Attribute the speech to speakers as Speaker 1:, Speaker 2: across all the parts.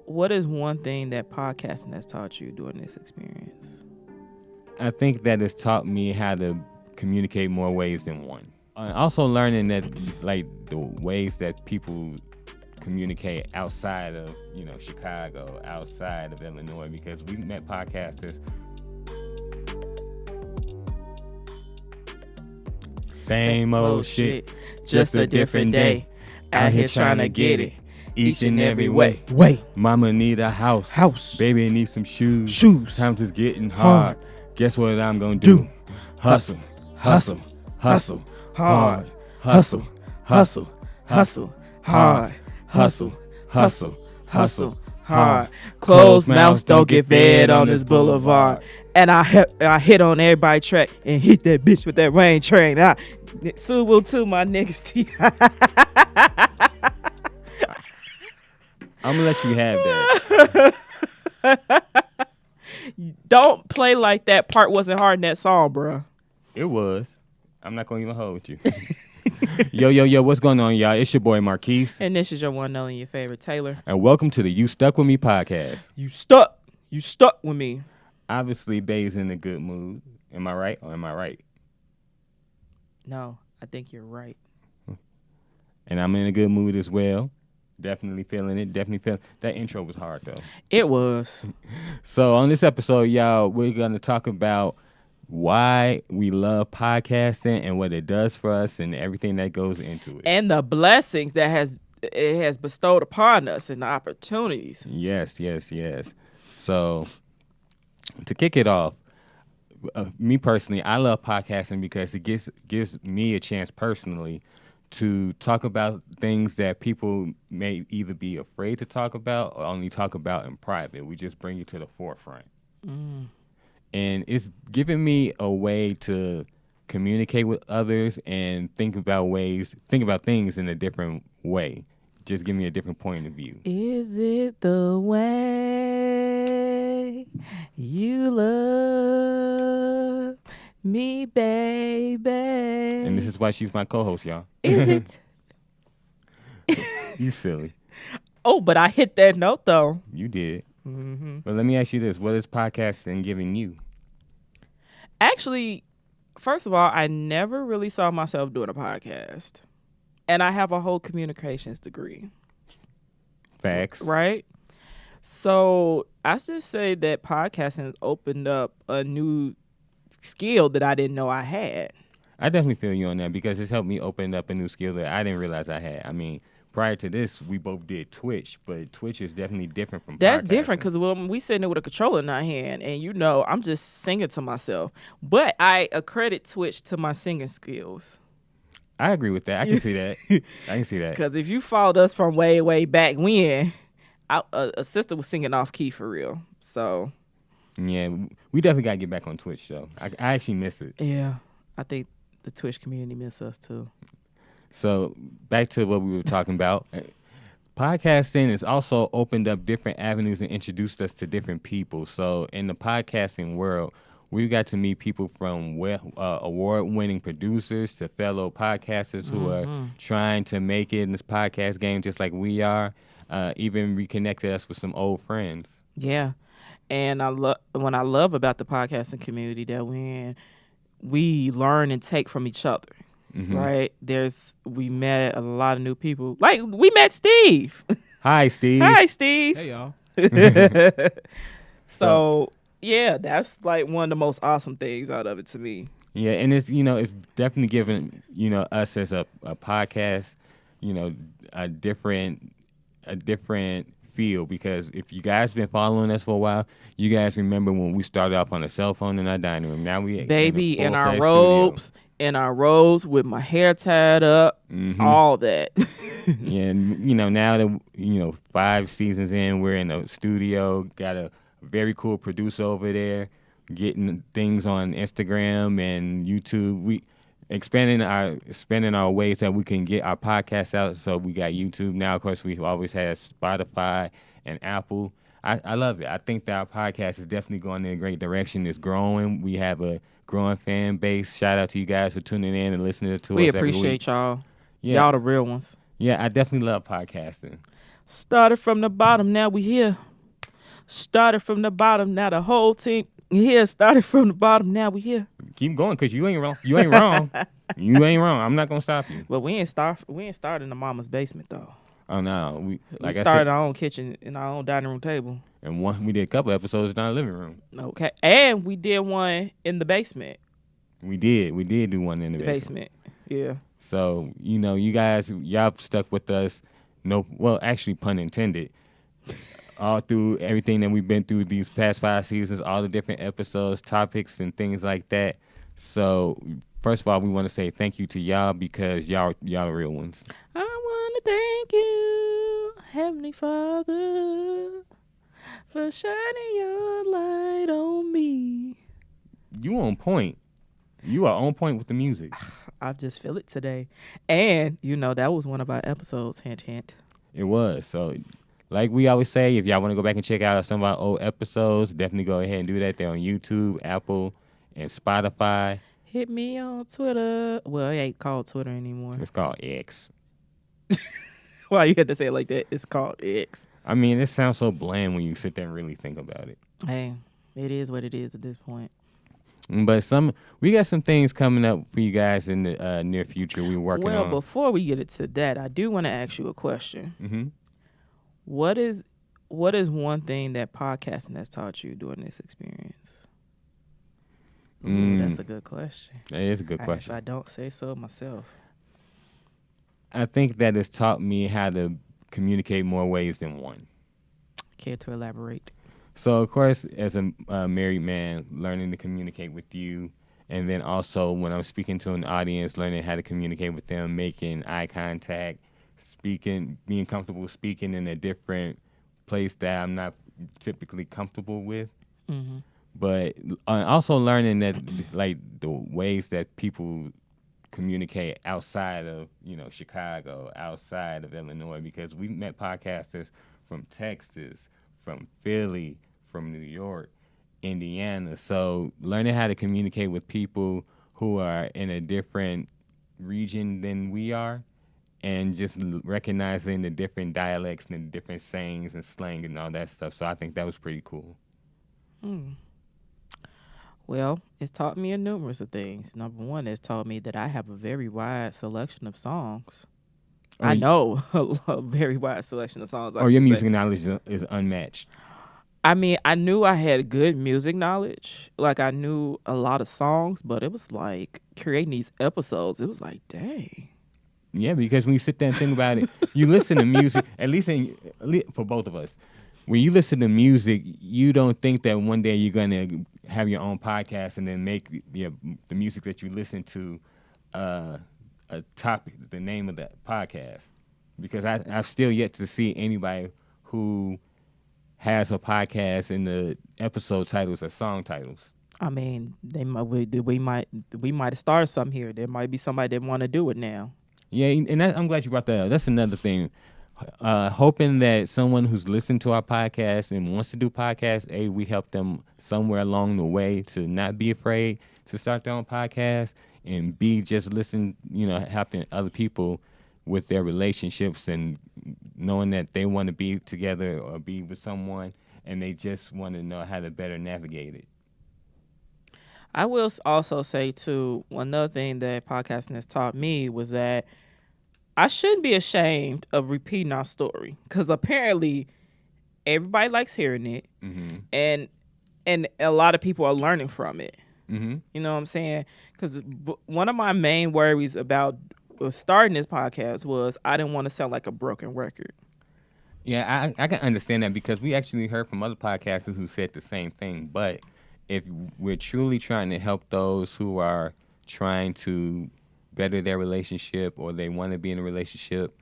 Speaker 1: What is one thing that podcasting has taught you during this experience?
Speaker 2: I think that it's taught me how to communicate more ways than one. Also learning that like the ways that people communicate outside of Chicago, outside of Illinois, because we met podcasters. Same old shit, just a different day. Out here trying to get it each and every way. Mama need a house. Baby need some shoes. Times is getting hard. Guess what I'm gonna do? Hustle, hard. Hustle, hard.
Speaker 1: Closed mouths don't get fed on this boulevard. And I hit on everybody's track and hit that bitch with that rain train. Subu to my niggas.
Speaker 2: I'm gonna let you have that.
Speaker 1: Don't play like that part wasn't hard in that song, bro.
Speaker 2: It was. I'm not gonna even hold you. Yo, what's going on, y'all? It's your boy Marquis.
Speaker 1: And this is your one and only your favorite Taylor.
Speaker 2: And welcome to the You Stuck With Me podcast.
Speaker 1: You stuck with me.
Speaker 2: Obviously, Bay's in a good mood. Am I right or am I right?
Speaker 1: No, I think you're right.
Speaker 2: And I'm in a good mood as well. Definitely feeling it. That intro was hard though.
Speaker 1: It was.
Speaker 2: So on this episode, y'all, we're gonna talk about why we love podcasting and what it does for us and everything that goes into it.
Speaker 1: And the blessings that it has bestowed upon us and the opportunities.
Speaker 2: Yes. So to kick it off, me personally, I love podcasting because it gives me a chance personally to talk about things that people may either be afraid to talk about or only talk about in private. We just bring it to the forefront. And it's giving me a way to communicate with others and think about things in a different way. Just give me a different point of view.
Speaker 1: Is it the way you love me, baby?
Speaker 2: And this is why she's my co-host, y'all.
Speaker 1: Is it?
Speaker 2: You silly.
Speaker 1: Oh, but I hit that note, though.
Speaker 2: You did.
Speaker 1: Mm-hmm.
Speaker 2: But let me ask you this. What is podcasting giving you?
Speaker 1: Actually, first of all, I never really saw myself doing a podcast. And I have a whole communications degree.
Speaker 2: Facts.
Speaker 1: Right? So I should say that podcasting has opened up a new skill that I didn't know I had.
Speaker 2: I definitely feel you on that because it's helped me open up a new skill that I didn't realize I had. I mean, prior to this, we both did Twitch, but Twitch is definitely different from
Speaker 1: That's
Speaker 2: podcasting.
Speaker 1: different because when we sitting there with a controller in our hand and, I'm just singing to myself. But I accredit Twitch to my singing skills.
Speaker 2: I agree with that. I can see that.
Speaker 1: Because if you followed us from way, way back when, a sister was singing off key for real. So.
Speaker 2: Yeah, we definitely got to get back on Twitch, though. I actually miss it.
Speaker 1: Yeah, I think the Twitch community miss us, too.
Speaker 2: So back to what we were talking about. Podcasting has also opened up different avenues and introduced us to different people. So in the podcasting world, we got to meet people from award-winning producers to fellow podcasters who are trying to make it in this podcast game just like we are. Even reconnected us with some old friends.
Speaker 1: Yeah. And what I love about the podcasting community that we learn and take from each other. Mm-hmm. Right? We met a lot of new people. Like we met Steve.
Speaker 2: Hi, Steve.
Speaker 3: Hey, y'all.
Speaker 1: So yeah, that's like one of the most awesome things out of it to me.
Speaker 2: Yeah, and it's it's definitely giving us as a podcast, a different feel, because if you guys been following us for a while, you guys remember when we started off on a cell phone in our dining room. Now we
Speaker 1: in our robes. In our robes with my hair tied up, all that.
Speaker 2: Yeah, and now that 5 seasons in, we're in a studio, got a very cool producer over there, getting things on Instagram and YouTube. We expanding our ways that we can get our podcasts out. So we got YouTube now. Of course, we've always had Spotify and Apple. I love it. I think that our podcast is definitely going in a great direction. It's growing. We have a growing fan base. Shout out to you guys for tuning in and listening to us every week.
Speaker 1: We appreciate y'all.
Speaker 2: Yeah.
Speaker 1: Y'all the real ones.
Speaker 2: Yeah, I definitely love podcasting.
Speaker 1: Started from the bottom, now we here. Started from the bottom, now the whole team here. Started from the bottom, now we here.
Speaker 2: Keep going, because you ain't wrong. You ain't wrong. You ain't wrong. I'm not gonna stop you.
Speaker 1: But we ain't start in the mama's basement though.
Speaker 2: Oh no, we
Speaker 1: started our own kitchen in our own dining room table.
Speaker 2: And we did a couple episodes in our living room.
Speaker 1: Okay, and we did one in the basement.
Speaker 2: We did do one in the basement.
Speaker 1: Yeah.
Speaker 2: So you guys, y'all stuck with us. No, well, actually, pun intended. All through everything that we've been through these past 5 seasons, all the different episodes, topics, and things like that. So, first of all, we want to say thank you to y'all, because y'all are real ones.
Speaker 1: I want to thank you, Heavenly Father, for shining your light on me.
Speaker 2: You on point. You are on point with the music.
Speaker 1: I just feel it today. And, that was one of our episodes, hint, hint.
Speaker 2: It was. So, like we always say, if y'all want to go back and check out some of our old episodes, definitely go ahead and do that. They're on YouTube, Apple, and Spotify.
Speaker 1: Hit me on Twitter. Well, it ain't called Twitter anymore.
Speaker 2: It's called X.
Speaker 1: Why you had to say it like that? It's called X.
Speaker 2: I mean, it sounds so bland when you sit there and really think about it.
Speaker 1: Hey, it is what it is at this point.
Speaker 2: But we got some things coming up for you guys in the near future. We're working on.
Speaker 1: Well, before we get into that, I do want to ask you a question.
Speaker 2: Mm-hmm.
Speaker 1: What is one thing that podcasting has taught you during this experience? Ooh, that's a good question.
Speaker 2: That is a good question.
Speaker 1: If I don't say so myself.
Speaker 2: I think that it's taught me how to communicate more ways than one.
Speaker 1: Care to elaborate?
Speaker 2: So, of course, as a married man, learning to communicate with you, and then also when I'm speaking to an audience, learning how to communicate with them, making eye contact, speaking, being comfortable speaking in a different place that I'm not typically comfortable with.
Speaker 1: Mm-hmm.
Speaker 2: But also learning that, like, the ways that people communicate outside of, Chicago, outside of Illinois, because we met podcasters from Texas, from Philly, from New York, Indiana. So learning how to communicate with people who are in a different region than we are, and just recognizing the different dialects and the different sayings and slang and all that stuff. So I think that was pretty cool.
Speaker 1: Well, it's taught me a numerous of things. Number one, it's taught me that I have a very wide selection of songs. I know a very wide selection of songs.
Speaker 2: Your music knowledge is unmatched.
Speaker 1: I mean, I knew I had good music knowledge. Like, I knew a lot of songs, but it was like creating these episodes. It was like, dang.
Speaker 2: Yeah, because when you sit there and think about it, you listen to music, at least for both of us. When you listen to music, you don't think that one day you're going to have your own podcast and then make the music that you listen to a topic, the name of the podcast. Because I've still yet to see anybody who has a podcast and the episode titles are song titles.
Speaker 1: I mean, we might have started something here. There might be somebody that want to do it now.
Speaker 2: Yeah, and I'm glad you brought that up. That's another thing. Hoping that someone who's listened to our podcast and wants to do podcasts, we help them somewhere along the way to not be afraid to start their own podcast, and B, just listen, helping other people with their relationships and knowing that they want to be together or be with someone, and they just want to know how to better navigate it.
Speaker 1: I will also say, too, another thing that podcasting has taught me was that I shouldn't be ashamed of repeating our story, because apparently everybody likes hearing it,
Speaker 2: mm-hmm.
Speaker 1: and a lot of people are learning from it.
Speaker 2: Mm-hmm.
Speaker 1: You know what I'm saying? Because one of my main worries about starting this podcast was I didn't want to sound like a broken record.
Speaker 2: Yeah, I can understand that, because we actually heard from other podcasters who said the same thing. But if we're truly trying to help those who are trying to better their relationship or they want to be in a relationship,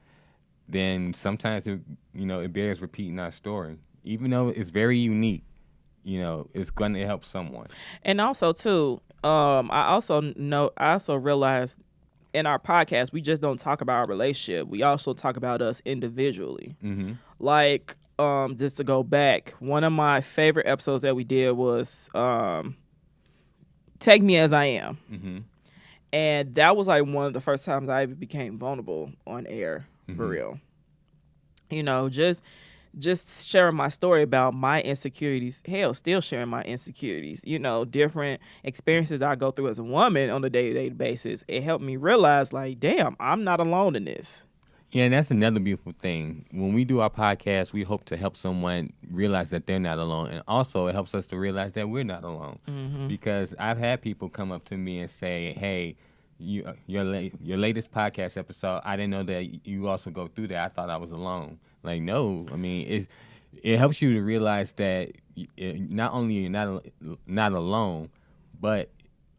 Speaker 2: then sometimes it bears repeating our story, even though it's very unique. It's going to help someone.
Speaker 1: And also too, I also realized in our podcast we just don't talk about our relationship. We also talk about us individually.
Speaker 2: Mm-hmm.
Speaker 1: Like, just to go back, one of my favorite episodes that we did was "Take Me as I Am."
Speaker 2: Mm-hmm.
Speaker 1: And that was like one of the first times I ever became vulnerable on air, for real. You know, just sharing my story about my insecurities. Hell, still sharing my insecurities. You know, different experiences I go through as a woman on a day-to-day basis. It helped me realize, like, damn, I'm not alone in this.
Speaker 2: Yeah, and that's another beautiful thing. When we do our podcast, we hope to help someone realize that they're not alone. And also, it helps us to realize that we're not alone. Because I've had people come up to me and say, hey, your latest podcast episode, I didn't know that you also go through that. I thought I was alone. Like, no. I mean, it helps you to realize that not only you're not alone, but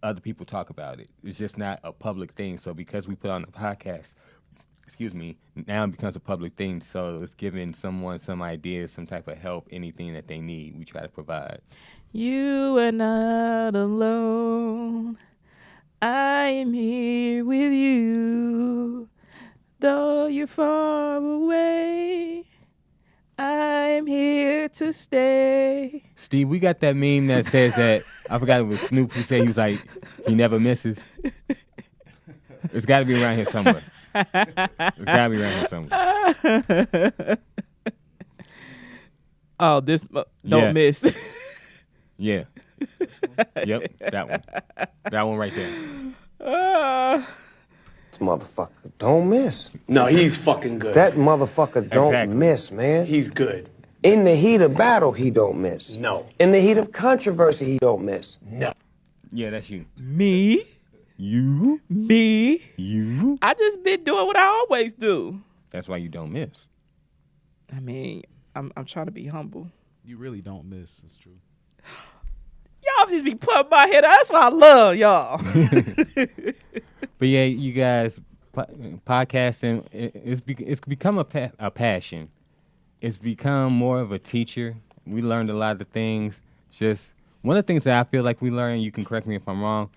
Speaker 2: other people talk about it. It's just not a public thing. So because we put on a podcast, now it becomes a public thing. So it's giving someone some ideas, some type of help, anything that they need, we try to provide.
Speaker 1: You are not alone. I am here with you. Though you're far away, I'm here to stay.
Speaker 2: Steve, we got that meme that says that, I forgot it was Snoop who said he was like, he never misses. It's got to be around here somewhere. It's got to be around here somewhere.
Speaker 1: Oh, don't miss.
Speaker 2: Yeah. Yep, that one. That one right there.
Speaker 3: This motherfucker don't miss.
Speaker 4: No, he's fucking good.
Speaker 3: That motherfucker don't
Speaker 2: Exactly.
Speaker 3: miss, man.
Speaker 4: He's good.
Speaker 3: In the heat of battle, he don't miss.
Speaker 4: No.
Speaker 3: In the heat of controversy, he don't miss.
Speaker 4: No.
Speaker 2: Yeah, that's you.
Speaker 1: Me?
Speaker 2: You?
Speaker 1: I just been doing what I always do.
Speaker 2: That's why you don't miss.
Speaker 1: I mean, I'm trying to be humble.
Speaker 5: You really don't miss. It's true.
Speaker 1: Y'all just be putting my head out. That's why I love y'all.
Speaker 2: But yeah, you guys, podcasting, it's become a passion. It's become more of a teacher. We learned a lot of things. Just one of the things that I feel like we learned, you can correct me if I'm wrong,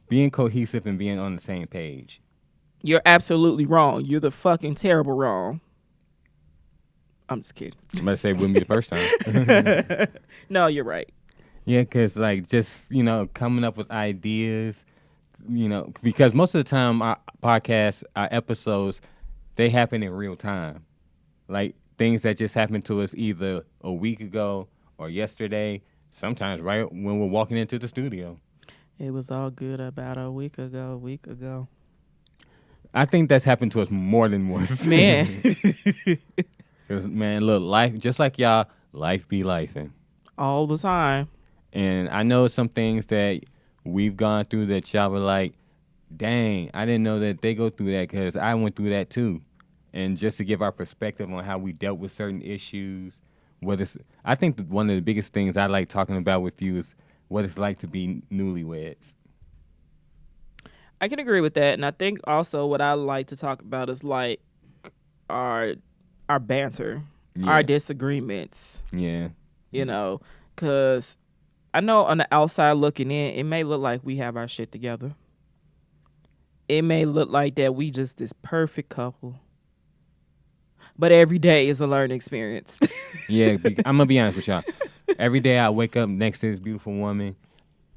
Speaker 2: being cohesive and being on the same page.
Speaker 1: You're absolutely wrong. You're the fucking terrible wrong. I'm just kidding.
Speaker 2: I'm going to say it wouldn't be the first time.
Speaker 1: No, you're right.
Speaker 2: Yeah, because like just, coming up with ideas, because most of the time our podcasts, our episodes, they happen in real time. Like things that just happened to us either a week ago or yesterday, sometimes right when we're walking into the studio.
Speaker 1: It was all good about a week ago.
Speaker 2: I think that's happened to us more than once.
Speaker 1: Man.
Speaker 2: 'Cause, man, look, life, just like y'all, life be lifing.
Speaker 1: All the time.
Speaker 2: And I know some things that we've gone through that y'all were like, dang, I didn't know that they go through that because I went through that too. And just to give our perspective on how we dealt with certain issues, I think one of the biggest things I like talking about with you is what it's like to be newlyweds.
Speaker 1: I can agree with that. And I think also what I like to talk about is like our banter, our disagreements.
Speaker 2: Yeah.
Speaker 1: Because I know on the outside looking in, it may look like we have our shit together. It may look like that we just this perfect couple. But every day is a learning experience.
Speaker 2: Yeah, I'm going to be honest with y'all. Every day I wake up next to this beautiful woman,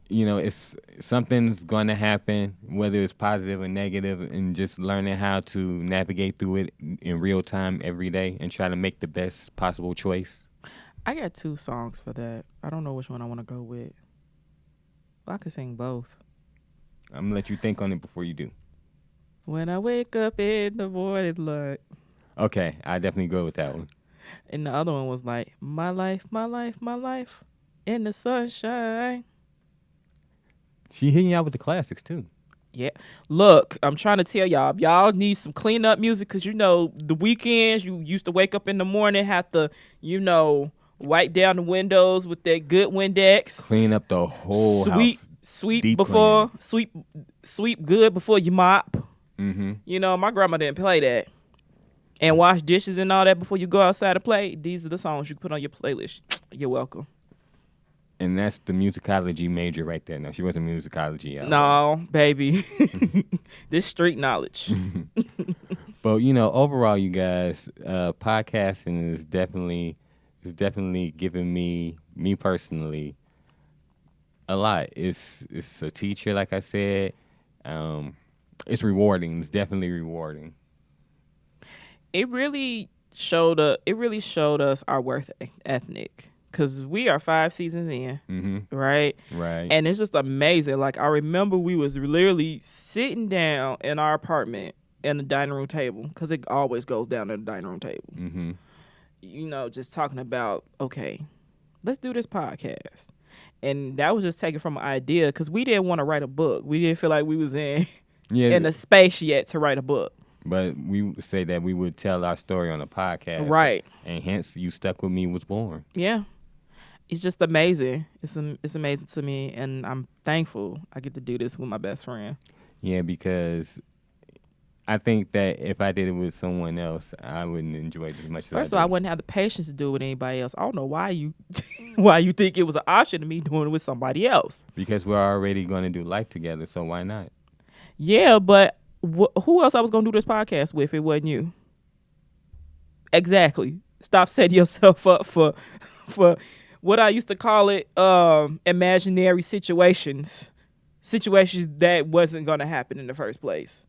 Speaker 2: it's something's going to happen, whether it's positive or negative, and just learning how to navigate through it in real time every day and try to make the best possible choice.
Speaker 1: I got 2 songs for that. I don't know which one I want to go with. But I could sing both.
Speaker 2: I'm going to let you think on it before you do.
Speaker 1: When I wake up in the morning light.
Speaker 2: Okay, I definitely go with that one.
Speaker 1: And the other one was like, my life, my life, my life in the sunshine.
Speaker 2: She hitting y'all with the classics, too.
Speaker 1: Yeah. Look, I'm trying to tell y'all, if y'all need some clean-up music, because, the weekends, you used to wake up in the morning, have to, wipe down the windows with that good Windex.
Speaker 2: Clean up the whole house.
Speaker 1: Sweep
Speaker 2: Deep
Speaker 1: before, sweep good before you mop.
Speaker 2: Mm-hmm.
Speaker 1: My grandma didn't play that. And wash dishes and all that before you go outside to play. These are the songs you put on your playlist. You're welcome.
Speaker 2: And that's the musicology major right there. No, she wasn't musicology.
Speaker 1: No, baby. This street knowledge.
Speaker 2: But, overall, you guys, podcasting is definitely giving me personally, a lot. It's a teacher, like I said. It's rewarding. It's definitely rewarding.
Speaker 1: It really really showed us our worth ethic. Because we are 5 seasons in, right?
Speaker 2: Right.
Speaker 1: And it's just amazing. Like, I remember we was literally sitting down in our apartment in the dining room table, because it always goes down at the dining room table.
Speaker 2: Mm-hmm.
Speaker 1: You know, just talking about, okay, let's do this podcast. And that was just taken from an idea, because we didn't want to write a book. We didn't feel like we was in the space yet to write a book.
Speaker 2: But we say that we would tell our story on a podcast.
Speaker 1: Right.
Speaker 2: And hence, You Stuck With Me was born.
Speaker 1: Yeah. It's just amazing. It's amazing to me, and I'm thankful I get to do this with my best friend.
Speaker 2: Yeah, because I think that if I did it with someone else, I wouldn't enjoy it as much as
Speaker 1: First of all, I wouldn't have the patience to do it with anybody else. I don't know why you why you think it was an option to me doing it with somebody else.
Speaker 2: Because we're already going to do life together, so why not?
Speaker 1: Yeah, but who else I was going to do this podcast with? It wasn't you. Exactly. Stop setting yourself up for what I used to call it, imaginary situations that wasn't going to happen in the first place.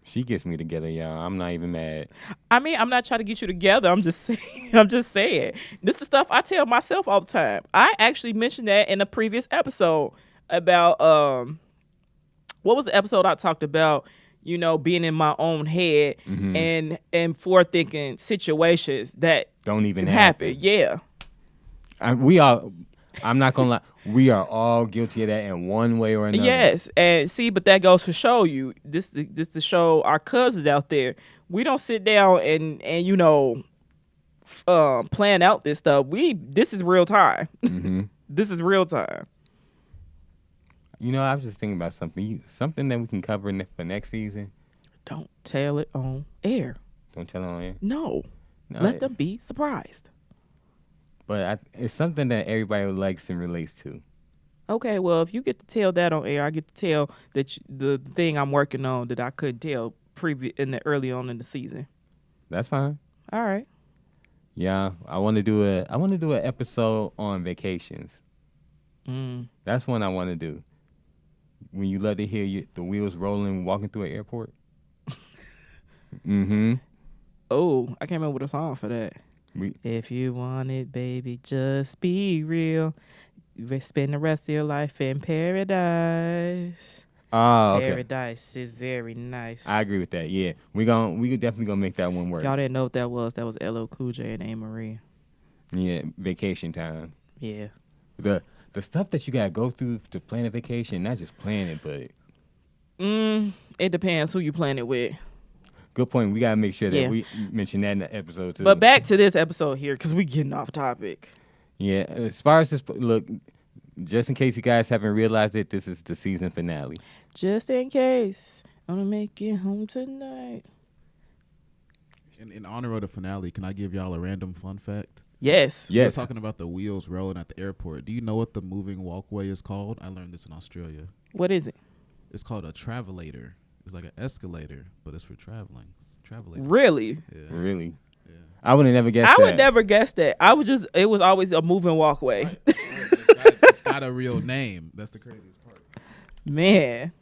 Speaker 2: She gets me together, y'all. I'm not even mad.
Speaker 1: I mean, I'm not trying to get you together. I'm just saying. This is the stuff I tell myself all the time. I actually mentioned that in a previous episode about what was the episode I talked about? You know, being in my own head and forethinking situations that
Speaker 2: Don't even
Speaker 1: happen. Yeah.
Speaker 2: I'm not gonna lie. We are all guilty of that in one way or another.
Speaker 1: Yes, and see, but that goes to show you this to show our cousins out there. We don't sit down and you know plan out this stuff. This is real time. This is real time.
Speaker 2: You know, I was just thinking about something that we can cover for next season.
Speaker 1: Don't tell it on air.
Speaker 2: Don't tell it on air.
Speaker 1: No, let them be surprised.
Speaker 2: But it's something that everybody likes and relates to.
Speaker 1: Okay, well, if you get to tell that on air, I get to tell that the thing I'm working on that I couldn't tell early on in the season.
Speaker 2: That's fine.
Speaker 1: All right.
Speaker 2: Yeah, I want to do an episode on vacations. That's one I want to do. When you love to hear the wheels rolling walking through an airport.
Speaker 1: Oh, I can't remember the song for that. If you want it, baby, just be real. You spend the rest of your life in paradise.
Speaker 2: Oh, okay.
Speaker 1: Paradise is very nice.
Speaker 2: I agree with that. Yeah, we definitely gonna make that one work.
Speaker 1: If y'all didn't know what that was LL Cool J and A. Marie.
Speaker 2: Yeah, vacation time.
Speaker 1: Yeah.
Speaker 2: The stuff that you gotta go through to plan a vacation, not just plan it, but
Speaker 1: it depends who you plan it with.
Speaker 2: Good point. We gotta make sure that we mention that in the episode too.
Speaker 1: But back to this episode here, because we getting off topic.
Speaker 2: Yeah, as far as this, look, just in case you guys haven't realized it, this is the season finale.
Speaker 1: Just in case, I'm gonna make it home tonight.
Speaker 5: In honor of the finale, can I give y'all a random fun fact?
Speaker 1: Yes.
Speaker 5: We're talking about the wheels rolling at the airport. Do you know what the moving walkway is called? I learned this in Australia.
Speaker 1: What is it?
Speaker 5: It's called a travelator. It's like an escalator, but it's for traveling.
Speaker 1: Really?
Speaker 5: Yeah.
Speaker 2: Really?
Speaker 5: Yeah.
Speaker 2: I would have never guessed that.
Speaker 1: I would never guess that. It was always a moving walkway.
Speaker 5: Right. It's got a real name. That's the craziest part.
Speaker 1: Man.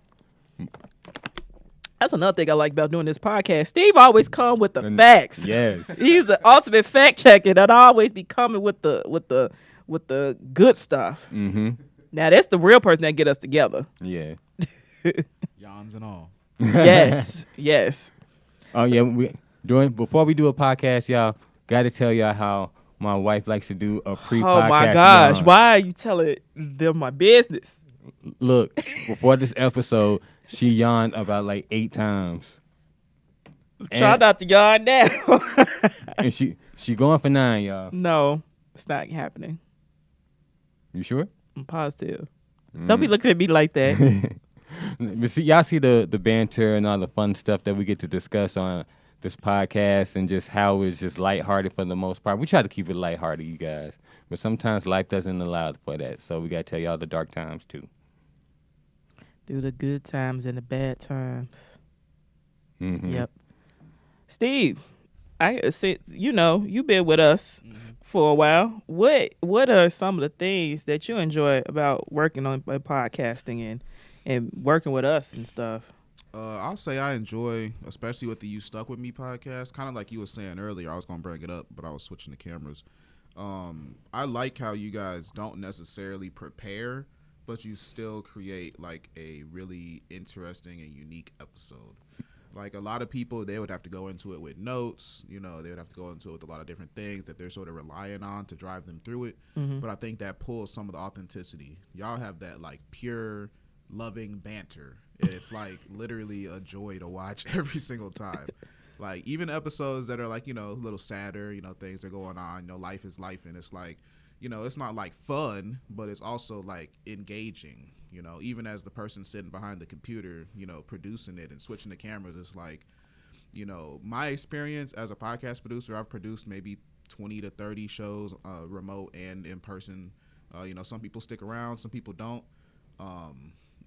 Speaker 1: That's another thing I like about doing this podcast. Steve always come with the facts.
Speaker 2: Yes.
Speaker 1: He's the ultimate fact checker, and I always be coming with the good stuff.
Speaker 2: Mm-hmm.
Speaker 1: Now that's the real person that get us together.
Speaker 2: Yeah.
Speaker 5: Yawns and all.
Speaker 1: Yes. Yes.
Speaker 2: Oh yeah. Before we do a podcast, y'all got to tell y'all how my wife likes to do a pre-podcast.
Speaker 1: Oh my gosh!
Speaker 2: yawn.
Speaker 1: Why are you telling them my business?
Speaker 2: Look, before this episode, she yawned about like 8 times.
Speaker 1: Try not to yawn now.
Speaker 2: And she going for 9, y'all.
Speaker 1: No, it's not happening.
Speaker 2: You sure?
Speaker 1: I'm positive. Don't be looking at me like that.
Speaker 2: But see, y'all see the banter and all the fun stuff that we get to discuss on this podcast, and just how it's just lighthearted for the most part. We try to keep it lighthearted, you guys, but sometimes life doesn't allow for that. So we gotta tell y'all the dark times too.
Speaker 1: Through the good times and the bad times.
Speaker 2: Mm-hmm.
Speaker 1: Yep. Steve, I said, you've been with us for a while. What are some of the things that you enjoy about working on podcasting and working with us and stuff?
Speaker 5: I'll say I enjoy, especially with the You Stuck With Me podcast. Kind of like you were saying earlier, I was going to bring it up, but I was switching the cameras. I like how you guys don't necessarily prepare, but you still create like a really interesting and unique episode. Like a lot of people, they would have to go into it with notes. You know, they would have to go into it with a lot of different things that they're sort of relying on to drive them through it. But I think that pulls some of the authenticity. Y'all have that like pure, loving banter. It's like literally a joy to watch every single time. Like even episodes that are like, you know, a little sadder, you know, things are going on, you know, life is life, and it's like, you know, it's not like fun, but it's also like engaging, you know, even as the person sitting behind the computer, you know, producing it and switching the cameras. It's like, you know, my experience as a podcast producer, I've produced maybe 20 to 30 shows, remote and in person. You know, some people stick around, some people don't,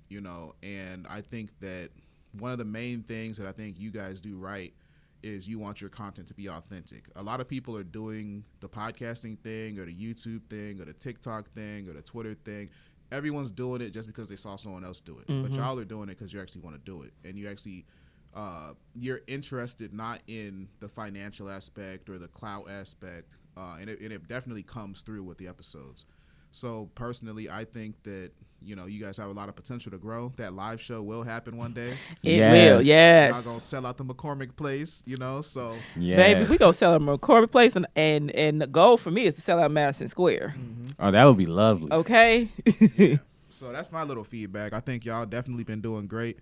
Speaker 5: you know, and I think that one of the main things that I think you guys do right is you want your content to be authentic. A lot of people are doing the podcasting thing or the YouTube thing or the TikTok thing or the Twitter thing. Everyone's doing it just because they saw someone else do it. But y'all are doing it because you actually want to do it. And you actually, you're interested not in the financial aspect or the clout aspect. And it definitely comes through with the episodes. So personally, I think that, you know, you guys have a lot of potential to grow. That live show will happen one day.
Speaker 1: It will, yes.
Speaker 5: Y'all gonna sell out the McCormick place, you know, so.
Speaker 2: Yeah.
Speaker 1: Baby, we gonna sell out McCormick Place, and the goal for me is to sell out Madison Square.
Speaker 2: Oh, that would be lovely.
Speaker 1: Okay?
Speaker 5: So that's my little feedback. I think y'all definitely been doing great.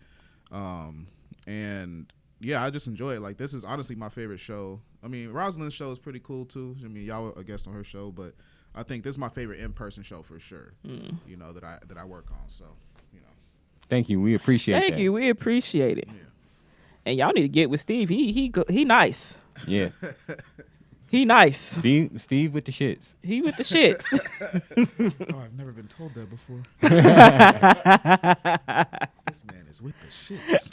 Speaker 5: And yeah, I just enjoy it. Like, this is honestly my favorite show. I mean, Rosalind's show is pretty cool too. I mean, y'all were a guest on her show, but I think this is my favorite in-person show for sure. You know, that I work on. So, you know.
Speaker 2: Thank you. We appreciate
Speaker 1: Thank
Speaker 2: that.
Speaker 1: you. We appreciate it.
Speaker 5: Yeah.
Speaker 1: And y'all need to get with Steve. He nice.
Speaker 2: Yeah.
Speaker 1: He nice.
Speaker 2: Steve with the shits.
Speaker 1: He with the shit.
Speaker 5: Oh, I've never been told that before. This man is with the shits.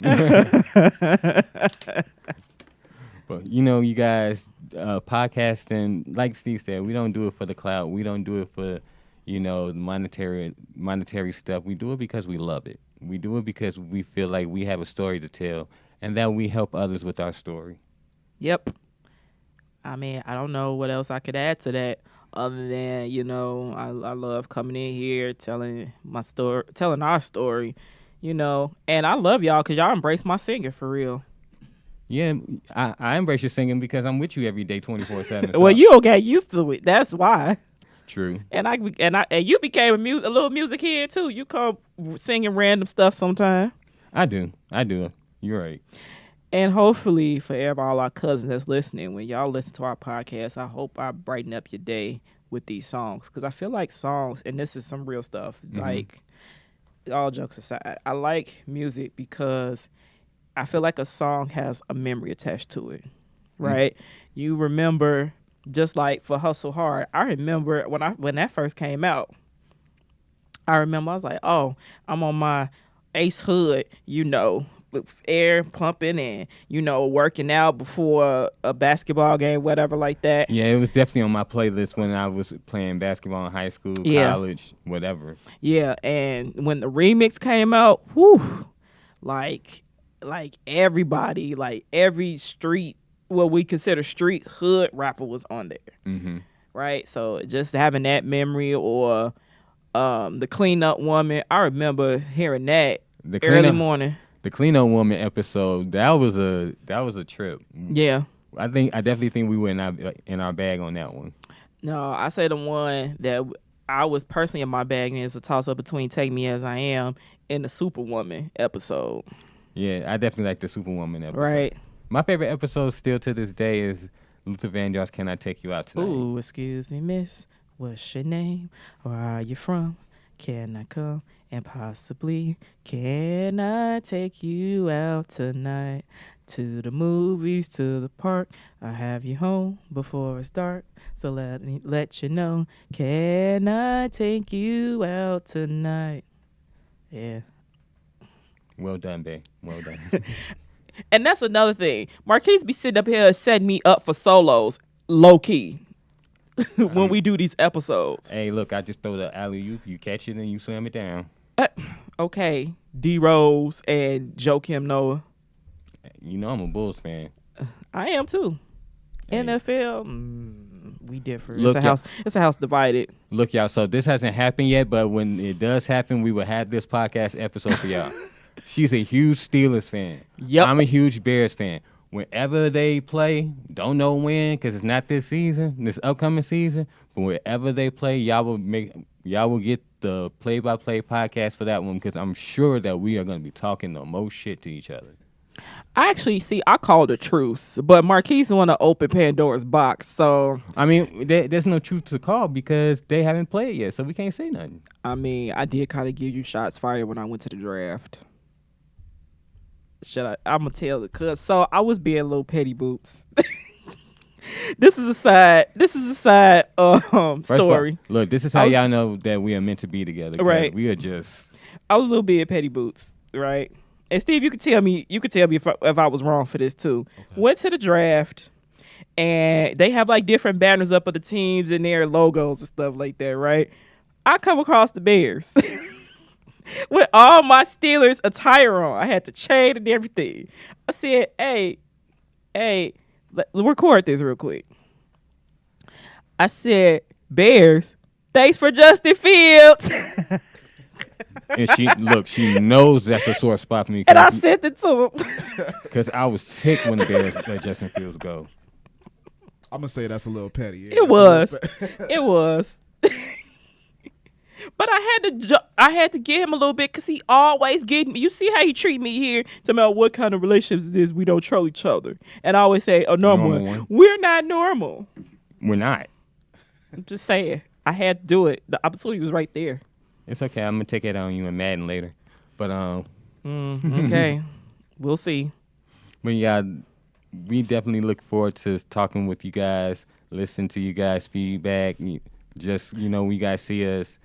Speaker 2: But you know, you guys, podcasting, like Steve said, we don't do it for the clout. We don't do it for, you know, monetary stuff. We do it because we love it. We do it because we feel like we have a story to tell, and that we help others with our story.
Speaker 1: Yep. I mean, I don't know what else I could add to that other than, you know, I love coming in here, telling our story, you know, and I love y'all because y'all embrace my singing for real.
Speaker 2: Yeah, I embrace your singing because I'm with you every day, 24/7.
Speaker 1: Well, you don't get used to it. That's why.
Speaker 2: True.
Speaker 1: And you became a little music head too. You come singing random stuff sometime.
Speaker 2: I do. You're right.
Speaker 1: And hopefully for all our cousins that's listening, when y'all listen to our podcast, I hope I brighten up your day with these songs. Because I feel like songs, and this is some real stuff, like, all jokes aside, I like music because I feel like a song has a memory attached to it, right? You remember, just like for Hustle Hard, I remember when that first came out, I was like, oh, I'm on my Ace Hood, you know, with air pumping and, you know, working out before a basketball game, whatever like that.
Speaker 2: Yeah, it was definitely on my playlist when I was playing basketball in high school, college, whatever. Yeah,
Speaker 1: and when the remix came out, whew, like everybody, like every street, what we consider street hood rapper was on there. Right? So just having that memory, or the Clean Up Woman, I remember hearing that early morning.
Speaker 2: The Clean Up Woman episode, that was a trip.
Speaker 1: Yeah.
Speaker 2: I definitely think we were in our bag on that one.
Speaker 1: No, I say the one that I was personally in my bag is a toss up between Take Me As I Am and the Superwoman episode.
Speaker 2: Yeah, I definitely like the Superwoman episode.
Speaker 1: Right.
Speaker 2: My favorite episode still to this day is Luther Vandross, Can I Take You Out Tonight?
Speaker 1: Ooh, excuse me, miss. What's your name? Where are you from? Can I come? And possibly, can I take you out tonight? To the movies, to the park. I have you home before it's dark. So let me let you know. Can I take you out tonight? Yeah.
Speaker 2: Well done, babe. Well done.
Speaker 1: And that's another thing. Marquis be sitting up here setting me up for solos, low key, when we do these episodes.
Speaker 2: Hey, look, I just throw the alley-oop, you catch it, and you slam it down.
Speaker 1: Okay, D Rose and Joakim Noah.
Speaker 2: You know I'm a Bulls fan.
Speaker 1: I am too.
Speaker 2: Hey.
Speaker 1: NFL, we differ.
Speaker 2: Look,
Speaker 1: It's a house divided.
Speaker 2: Look, y'all. So this hasn't happened yet, but when it does happen, we will have this podcast episode for y'all. She's a huge Steelers fan.
Speaker 1: Yep.
Speaker 2: I'm a huge Bears fan. Whenever they play, don't know when, because it's not this season, this upcoming season. But wherever they play, y'all will get the play-by-play podcast for that one, because I'm sure that we are going to be talking the most shit to each other.
Speaker 1: I called a truce, but Marquis want to open Pandora's box. So
Speaker 2: I mean, there's no truth to call because they haven't played yet, so we can't say nothing.
Speaker 1: I mean, I did kind of give you shots fired when I went to the draft. I'm gonna tell the cuz. So I was being a little petty boots. This is a side story.
Speaker 2: All, look, this is how y'all know that we are meant to be together.
Speaker 1: Right.
Speaker 2: We are just.
Speaker 1: I was a little bit petty boots, right? And Steve, you could tell me if I was wrong for this too. Okay. Went to the draft, and they have like different banners up of the teams and their logos and stuff like that, right? I come across the Bears with all my Steelers attire on. I had the chain and everything. I said, hey, record this real quick. I said, Bears, thanks for Justin Fields.
Speaker 2: And she knows that's a sore spot for me.
Speaker 1: And I sent it to him.
Speaker 2: Because I was ticked when the Bears let Justin Fields go.
Speaker 5: I'm going to say that's a little petty. Yeah,
Speaker 1: it was. It was. But I had to get him a little bit because he always get me. You see how he treat me here? Talking about what kind of relationships it is. We don't troll each other. And I always say, normal one. We're not normal.
Speaker 2: We're not.
Speaker 1: I'm just saying. I had to do it. The opportunity was right there.
Speaker 2: It's okay. I'm going to take it on you in Madden later. But,
Speaker 1: okay. We'll see.
Speaker 2: But, yeah, we definitely look forward to talking with you guys, listen to you guys' feedback. Just, you guys see us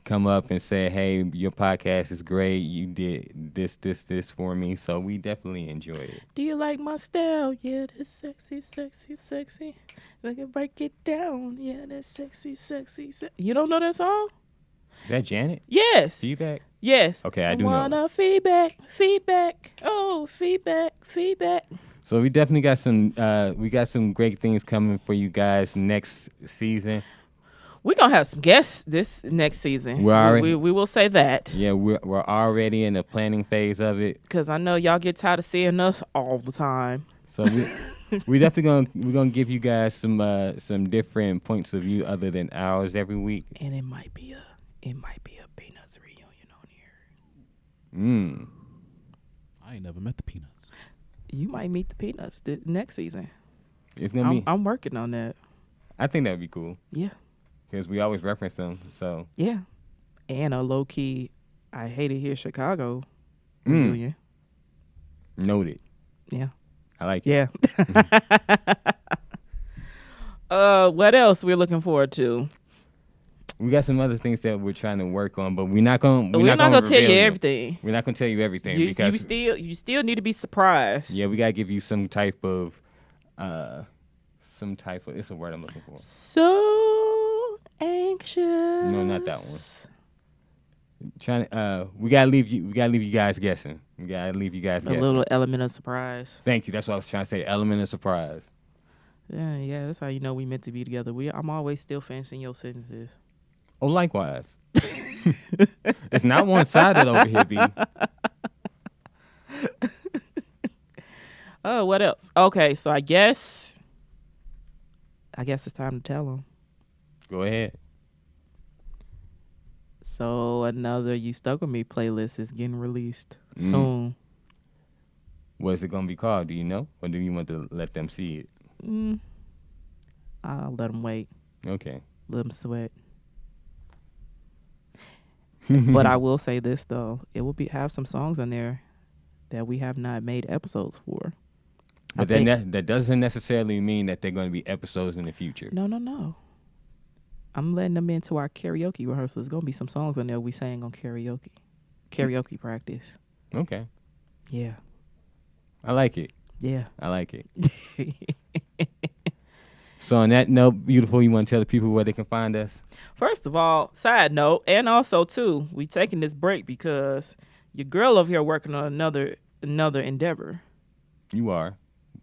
Speaker 2: come up and say, hey, your podcast is great. You did this for me. So we definitely enjoy it.
Speaker 1: Do you like my style? Yeah, that's sexy, sexy, sexy. We can break it down. Yeah, that's sexy, sexy, sexy. You don't know that song?
Speaker 2: Is that Janet?
Speaker 1: Yes.
Speaker 2: Feedback?
Speaker 1: Yes.
Speaker 2: Okay, I do know.
Speaker 1: Wanna feedback. Oh, feedback.
Speaker 2: So we definitely got some great things coming for you guys next season.
Speaker 1: We're going to have some guests this next season. We will say that.
Speaker 2: Yeah, we're already in the planning phase of it.
Speaker 1: Because I know y'all get tired of seeing us all the time.
Speaker 2: So we're definitely gonna give you guys some different points of view other than ours every week.
Speaker 1: And it might be a Peanuts reunion on here.
Speaker 5: I ain't never met the Peanuts.
Speaker 1: You might meet the Peanuts next season.
Speaker 2: It's gonna be.
Speaker 1: I'm working on that.
Speaker 2: I think that'd be cool.
Speaker 1: Yeah.
Speaker 2: Because we always reference them, so.
Speaker 1: Yeah. And a low-key, I Hate It Here Chicago reunion.
Speaker 2: Noted.
Speaker 1: Yeah.
Speaker 2: I like it.
Speaker 1: Yeah. What else we're looking forward to?
Speaker 2: We got some other things that we're trying to work on, but we're not gonna
Speaker 1: tell you everything.
Speaker 2: We're not gonna tell you everything
Speaker 1: because you still need to be surprised.
Speaker 2: Yeah, we gotta give you some type of it's a word I'm looking for.
Speaker 1: So anxious.
Speaker 2: No, not that one. We gotta leave you guys guessing. We gotta leave you guys guessing.
Speaker 1: A little element of surprise.
Speaker 2: Thank you. That's what I was trying to say. Element of surprise.
Speaker 1: Yeah, that's how you know we meant to be together. I'm always still finishing your sentences.
Speaker 2: Oh, likewise. It's not one-sided over here, B.
Speaker 1: Oh, what else? Okay, so I guess it's time to tell them.
Speaker 2: Go ahead.
Speaker 1: So another You Stuck With Me playlist is getting released soon.
Speaker 2: What's it gonna be called? Do you know, or do you want to let them see it?
Speaker 1: I'll let them wait.
Speaker 2: Okay.
Speaker 1: Let them sweat. But I will say this though, it will have some songs in there that we have not made episodes for.
Speaker 2: But then that doesn't necessarily mean that they're going to be episodes in the future.
Speaker 1: No. I'm letting them into our karaoke rehearsal. There's going to be some songs on there we sang on karaoke practice.
Speaker 2: Okay.
Speaker 1: Yeah.
Speaker 2: I like it.
Speaker 1: Yeah.
Speaker 2: I like it. So on that note, beautiful, you want to tell the people where they can find us?
Speaker 1: First of all, side note, and also too, we taking this break because your girl over here working on another endeavor.
Speaker 2: You are,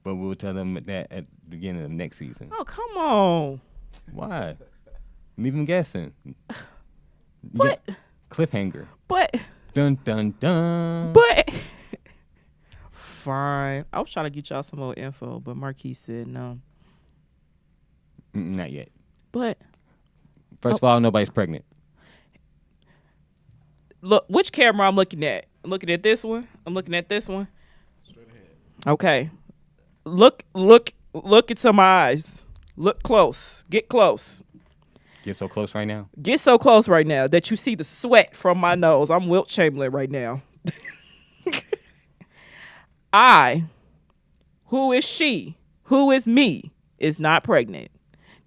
Speaker 2: but we'll tell them that at the beginning of next season.
Speaker 1: Oh, come on.
Speaker 2: Why? Leave them guessing.
Speaker 1: But
Speaker 2: Cliffhanger.
Speaker 1: but
Speaker 2: Dun dun dun.
Speaker 1: but fine. I was trying to get y'all some more info, but Marquis said no.
Speaker 2: Not yet.
Speaker 1: But
Speaker 2: First of all, nobody's pregnant.
Speaker 1: look, which camera I'm looking at? I'm looking at this one. I'm looking at this one.
Speaker 5: Straight ahead.
Speaker 1: Okay. Look into my eyes. Look close. Get close.
Speaker 2: Get so close right now.
Speaker 1: Get so close right now that you see the sweat from my nose. I'm Wilt Chamberlain right now. I, who is she, who is me, is not pregnant.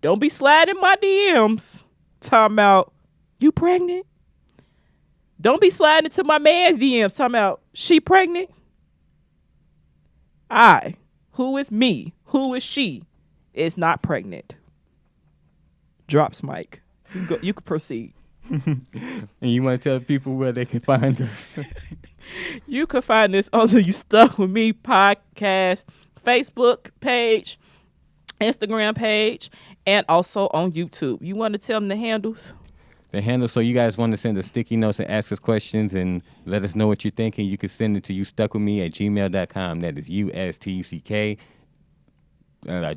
Speaker 1: Don't be sliding my DMs talking about, you pregnant? Don't be sliding into my man's DMs talking about, she pregnant? I, who is me, who is she, is not pregnant. Drops mic. You can proceed.
Speaker 2: And you want to tell people where they can find us?
Speaker 1: You can find this on the You Stuck With Me podcast Facebook page, Instagram page, and also on YouTube. You want to tell them the handles?
Speaker 2: The handle, so you guys want to send us sticky notes and ask us questions and let us know what you're thinking, you can send it to youstuckwithme@gmail.com. That is USTUCK. I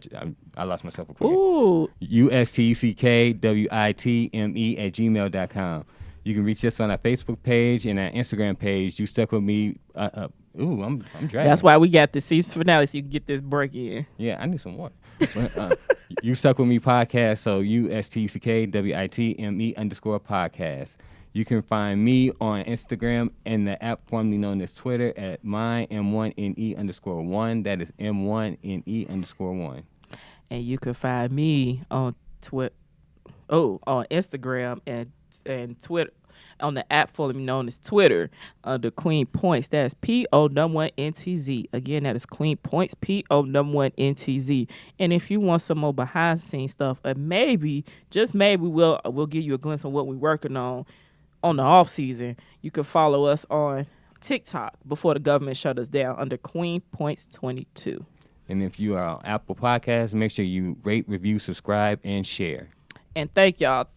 Speaker 2: lost myself a quick.
Speaker 1: Ooh.
Speaker 2: USTUCKWITME@gmail.com. You can reach us on our Facebook page and our Instagram page. You Stuck With Me. I'm dragging.
Speaker 1: That's why we got the season finale so you can get this break in.
Speaker 2: Yeah, I need some water. But, You Stuck With Me podcast. So USTUCKWITME_podcast. You can find me on Instagram and the app formerly known as Twitter at mym1ne_1. That is m1ne_1.
Speaker 1: And you can find me on on Instagram and Twitter, on the app formerly known as Twitter, under Queen Points. That's PO1NTZ. Again, that is Queen Points, PO1NTZ. And if you want some more behind the scenes stuff, maybe, just maybe, we'll give you a glimpse of what we're working on the off season. You can follow us on TikTok before the government shut us down under Queen Points 22.
Speaker 2: And if you are on Apple Podcasts, make sure you rate, review, subscribe, and share.
Speaker 1: And thank y'all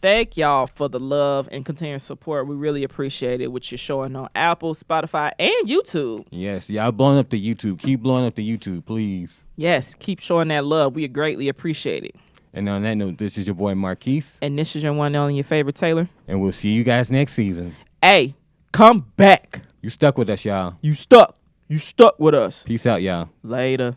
Speaker 1: for the love and continued support. We really appreciate it, which you're showing on Apple, Spotify, and YouTube.
Speaker 2: Yes, y'all blowing up the YouTube. Keep blowing up the YouTube, please.
Speaker 1: Yes, keep showing that love. We greatly appreciate it.
Speaker 2: And on that note, this is your boy Marquis.
Speaker 1: And this is your one and only, your favorite Taylor.
Speaker 2: And we'll see you guys next season.
Speaker 1: Hey, come back.
Speaker 2: You stuck with us, y'all.
Speaker 1: You stuck with us.
Speaker 2: Peace out, y'all.
Speaker 1: Later.